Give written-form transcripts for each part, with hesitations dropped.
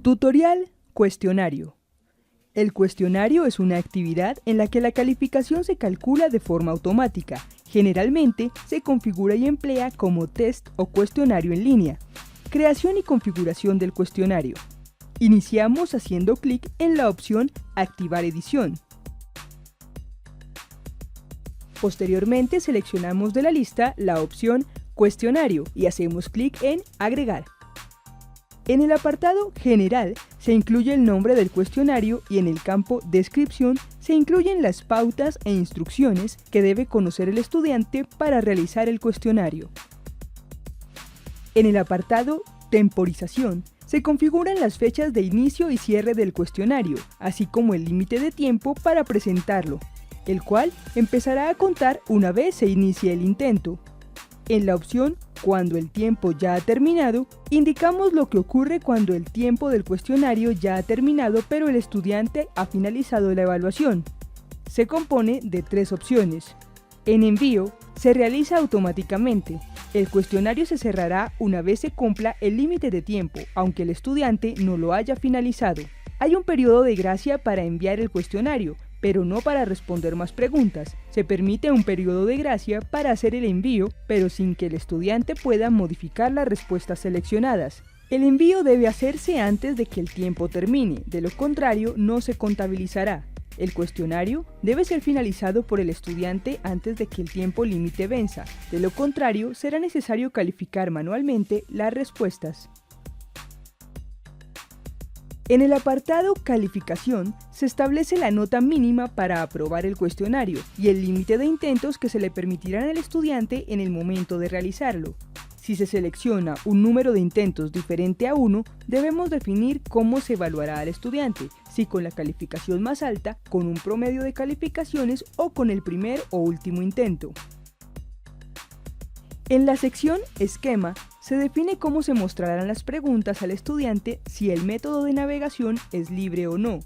Tutorial Cuestionario. El cuestionario es una actividad en la que la calificación se calcula de forma automática. Generalmente se configura y emplea como test o cuestionario en línea. Creación y configuración del cuestionario. Iniciamos haciendo clic en la opción Activar edición. Posteriormente seleccionamos de la lista la opción Cuestionario y hacemos clic en Agregar. En el apartado General se incluye el nombre del cuestionario y en el campo Descripción se incluyen las pautas e instrucciones que debe conocer el estudiante para realizar el cuestionario. En el apartado Temporización se configuran las fechas de inicio y cierre del cuestionario, así como el límite de tiempo para presentarlo, el cual empezará a contar una vez se inicie el intento. En la opción Cuando el tiempo ya ha terminado, indicamos lo que ocurre cuando el tiempo del cuestionario ya ha terminado pero el estudiante ha finalizado la evaluación. Se compone de 3 opciones. En envío, se realiza automáticamente. El cuestionario se cerrará una vez se cumpla el límite de tiempo, aunque el estudiante no lo haya finalizado. Hay un periodo de gracia para enviar el cuestionario, pero no para responder más preguntas. Se permite un periodo de gracia para hacer el envío, pero sin que el estudiante pueda modificar las respuestas seleccionadas. El envío debe hacerse antes de que el tiempo termine, de lo contrario no se contabilizará. El cuestionario debe ser finalizado por el estudiante antes de que el tiempo límite venza, de lo contrario será necesario calificar manualmente las respuestas. En el apartado Calificación se establece la nota mínima para aprobar el cuestionario y el límite de intentos que se le permitirán al estudiante en el momento de realizarlo. Si se selecciona un número de intentos diferente a 1, debemos definir cómo se evaluará al estudiante, si con la calificación más alta, con un promedio de calificaciones o con el primer o último intento. En la sección Esquema, se define cómo se mostrarán las preguntas al estudiante si el método de navegación es libre o no.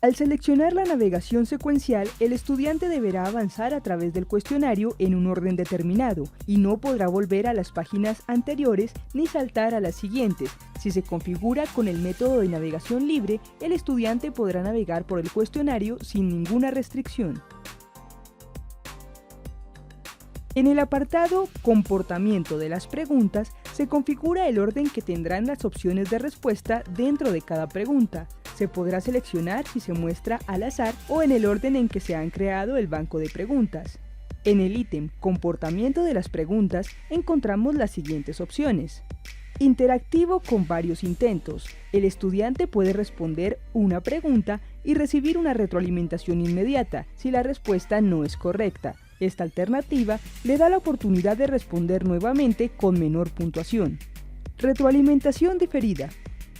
Al seleccionar la navegación secuencial, el estudiante deberá avanzar a través del cuestionario en un orden determinado y no podrá volver a las páginas anteriores ni saltar a las siguientes. Si se configura con el método de navegación libre, el estudiante podrá navegar por el cuestionario sin ninguna restricción. En el apartado Comportamiento de las preguntas, se configura el orden que tendrán las opciones de respuesta dentro de cada pregunta. Se podrá seleccionar si se muestra al azar o en el orden en que se han creado el banco de preguntas. En el ítem Comportamiento de las preguntas encontramos las siguientes opciones. Interactivo con varios intentos. El estudiante puede responder una pregunta y recibir una retroalimentación inmediata si la respuesta no es correcta. Esta alternativa le da la oportunidad de responder nuevamente con menor puntuación. Retroalimentación diferida.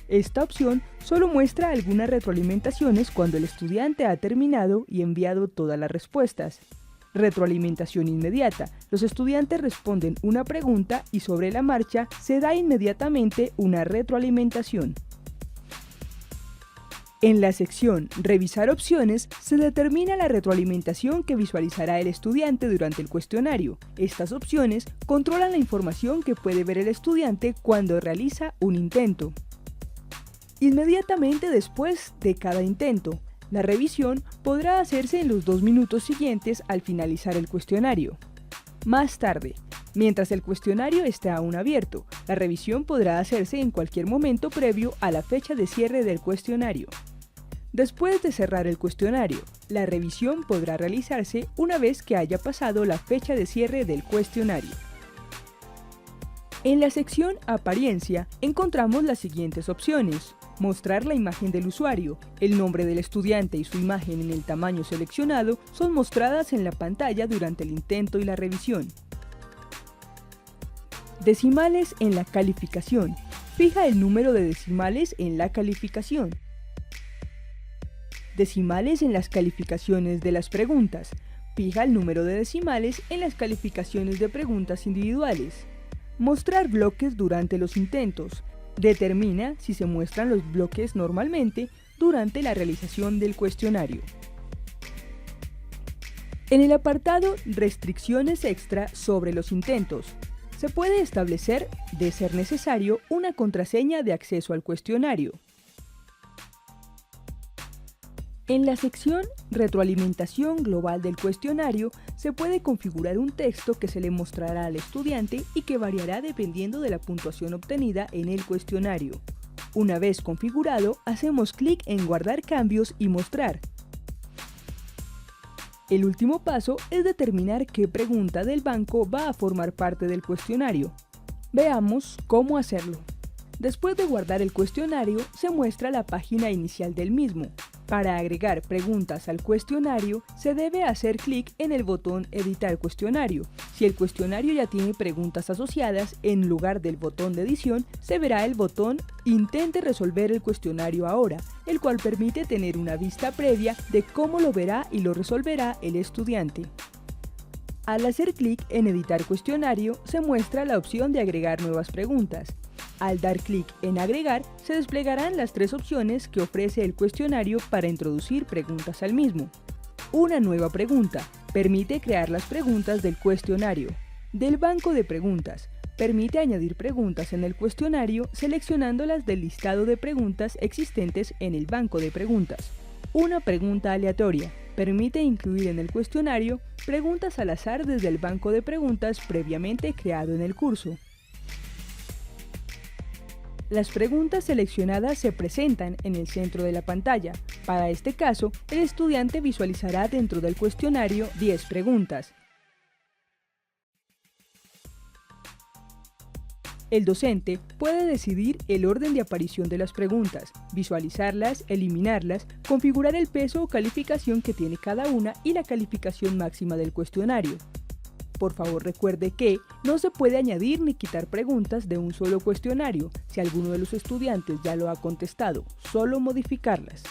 Esta opción solo muestra algunas retroalimentaciones cuando el estudiante ha terminado y enviado todas las respuestas. Retroalimentación inmediata. Los estudiantes responden una pregunta y sobre la marcha se da inmediatamente una retroalimentación. En la sección Revisar opciones se determina la retroalimentación que visualizará el estudiante durante el cuestionario. Estas opciones controlan la información que puede ver el estudiante cuando realiza un intento. Inmediatamente después de cada intento, la revisión podrá hacerse en los 2 minutos siguientes al finalizar el cuestionario. Más tarde, mientras el cuestionario está aún abierto, la revisión podrá hacerse en cualquier momento previo a la fecha de cierre del cuestionario. Después de cerrar el cuestionario, la revisión podrá realizarse una vez que haya pasado la fecha de cierre del cuestionario. En la sección Apariencia encontramos las siguientes opciones. Mostrar la imagen del usuario. El nombre del estudiante y su imagen en el tamaño seleccionado son mostradas en la pantalla durante el intento y la revisión. Decimales en la calificación. Fija el número de decimales en la calificación. Decimales en las calificaciones de las preguntas. Fija el número de decimales en las calificaciones de preguntas individuales. Mostrar bloques durante los intentos. Determina si se muestran los bloques normalmente durante la realización del cuestionario. En el apartado Restricciones extra sobre los intentos, se puede establecer, de ser necesario, una contraseña de acceso al cuestionario. En la sección Retroalimentación global del cuestionario se puede configurar un texto que se le mostrará al estudiante y que variará dependiendo de la puntuación obtenida en el cuestionario. Una vez configurado, hacemos clic en Guardar cambios y Mostrar. El último paso es determinar qué pregunta del banco va a formar parte del cuestionario. Veamos cómo hacerlo. Después de guardar el cuestionario, se muestra la página inicial del mismo. Para agregar preguntas al cuestionario, se debe hacer clic en el botón Editar cuestionario. Si el cuestionario ya tiene preguntas asociadas, en lugar del botón de edición, se verá el botón Intente resolver el cuestionario ahora, el cual permite tener una vista previa de cómo lo verá y lo resolverá el estudiante. Al hacer clic en Editar cuestionario, se muestra la opción de agregar nuevas preguntas. Al dar clic en Agregar, se desplegarán las tres opciones que ofrece el cuestionario para introducir preguntas al mismo. Una nueva pregunta. Permite crear las preguntas del cuestionario. Del banco de preguntas. Permite añadir preguntas en el cuestionario seleccionándolas del listado de preguntas existentes en el banco de preguntas. Una pregunta aleatoria. Permite incluir en el cuestionario preguntas al azar desde el banco de preguntas previamente creado en el curso. Las preguntas seleccionadas se presentan en el centro de la pantalla. Para este caso, el estudiante visualizará dentro del cuestionario 10 preguntas. El docente puede decidir el orden de aparición de las preguntas, visualizarlas, eliminarlas, configurar el peso o calificación que tiene cada una y la calificación máxima del cuestionario. Por favor, recuerde que no se puede añadir ni quitar preguntas de un solo cuestionario si alguno de los estudiantes ya lo ha contestado, solo modificarlas.